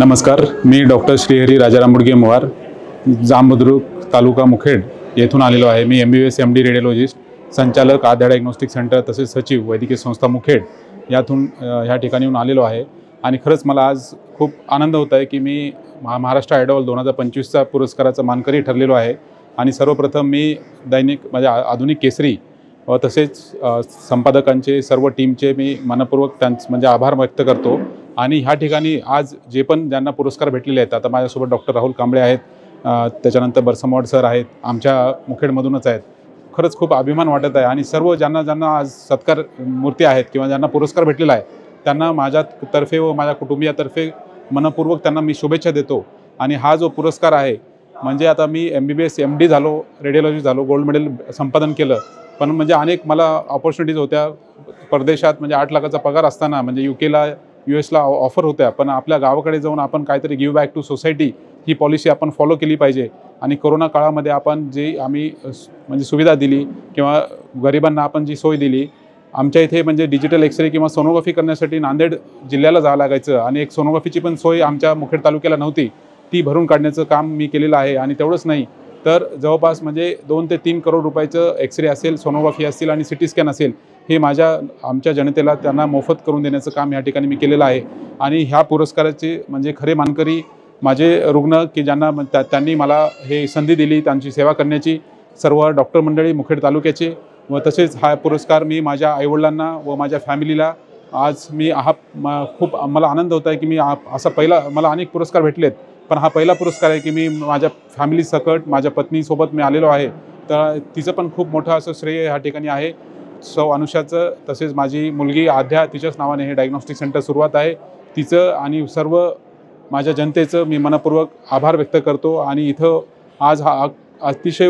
नमस्कार, मी डॉक्टर श्रीहरी राजाराम बुडगे मोवार, जांबुद्रुक तालुका मुखेड येथून आलेलो आहे। मी MBBS MD रेडिओलॉजिस्ट, संचालक आद्या डायग्नोस्टिक सेंटर तसेच सचिव वैद्यकीय संस्था मुखेड यातून ह्या ठिकाणी येऊन आलेलो आहे। आणि खरंच मला आज खूप आनंद होत आहे की मी महाराष्ट्र आयडॉल 2025चा पुरस्काराचा मानकरी ठरलेलो आहे। आणि सर्वप्रथम मी दैनिक आधुनिक केसरी व तसेच संपादकांचे सर्व टीमचे मी मनपूर्वक आभार व्यक्त करतो। आणि ह्या ठिकाणी आज जे पण ज्यांना पुरस्कार भेटलेले आहेत, आता माझ्यासोबत डॉक्टर राहुल कांबळे आहेत, त्याच्यानंतर बरसमवाड सर आहेत, आमच्या मुखेडमधूनच आहेत। खरंच खूप अभिमान वाटत आहे। आणि सर्व ज्यांना आज सत्कार मूर्ती आहेत किंवा ज्यांना पुरस्कार भेटलेला आहे त्यांना माझ्यातर्फे व माझ्या कुटुंबियातर्फे मनपूर्वक त्यांना मी शुभेच्छा देतो। आणि हा जो पुरस्कार आहे म्हणजे आता मी MBBS MD झालो, रेडिओलॉजी झालो, गोल्ड मेडल संपादन केलं, पण अनेक मला ऑपॉर्च्युनिटीज होत्या परदेशात। 8 लाखाचा पगार असताना UKला US ला ऑफर होत्या, पण आपल्या गावाकडे जाऊन आपण काहीतरी गिव्ह बॅक टू सोसायटी ही पॉलिसी आपण फॉलो केली पाहिजे। आणि कोरोना काळामध्ये आपण जी आम्ही सुविधा दिली किंवा गरिबांना आपण जी सोय दिली, आमच्या इथे डिजिटल एक्सरे किंवा सोनोग्राफी करण्यासाठी नांदेड जिल्ह्याला जावं लागायचं आणि एक सोनोग्राफीची पण सोय आमच्या मुखेड तालुक्याला नव्हती, ती भरून काढण्याचं काम मी केलेलं आहे। आणि तेवढंच नाही तर जवळपास 2 ते 3 करोड रुपयाचं एक्सरे असेल, सोनोग्राफी असेल आणि CT स्कॅन असेल, हे आमच्या जनतेला त्यांना मोफत करून देण्याचं काम या ठिकाणी मी केलेलं आहे। आणि ह्या पुरस्काराचे खरे मानकरी माझे रुग्ण की ज्यांना त्यांनी मला हे संधी दिली, त्यांची सेवा करण्याची सर्व डॉक्टर मंडळी मुखेड तालुक्याचे व तसेच हा पुरस्कार मी माझ्या आईवडिलांना व माझ्या फॅमिलीला आज मी खूप मला आनंद होत आहे की मी असा पहिला, मला अनेक पुरस्कार भेटलेत पण हा पहिला पुरस्कार आहे की मी माझ्या फॅमिली सकट माझ्या पत्नीसोबत मी आलेलो आहे। तर तिचं पण खूप मोठं असं श्रेय ह्या ठिकाणी आहे, सौ अनुषाचं। तसेच माझी मुलगी आद्या, तिच्याच नावाने हे डायग्नोस्टिक सेंटर सुरुवात आहे। तिचं आणि सर्व माझ्या जनतेचं मी मनपूर्वक आभार व्यक्त करतो। आणि इथं आज हा अतिशय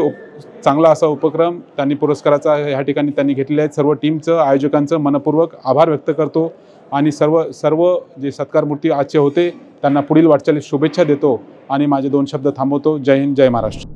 चांगला असा उपक्रम त्यांनी पुरस्काराचा ह्या ठिकाणी त्यांनी घेतलेले आहेत। सर्व टीमचं, आयोजकांचं मनपूर्वक आभार व्यक्त करतो। आणि सर्व जे सत्कारमूर्ती आजचे होते त्यांना पुढील वाटचालीस शुभेच्छा देतो आणि माझे 2 शब्द थांबवतो। जय हिंद, जय महाराष्ट्र।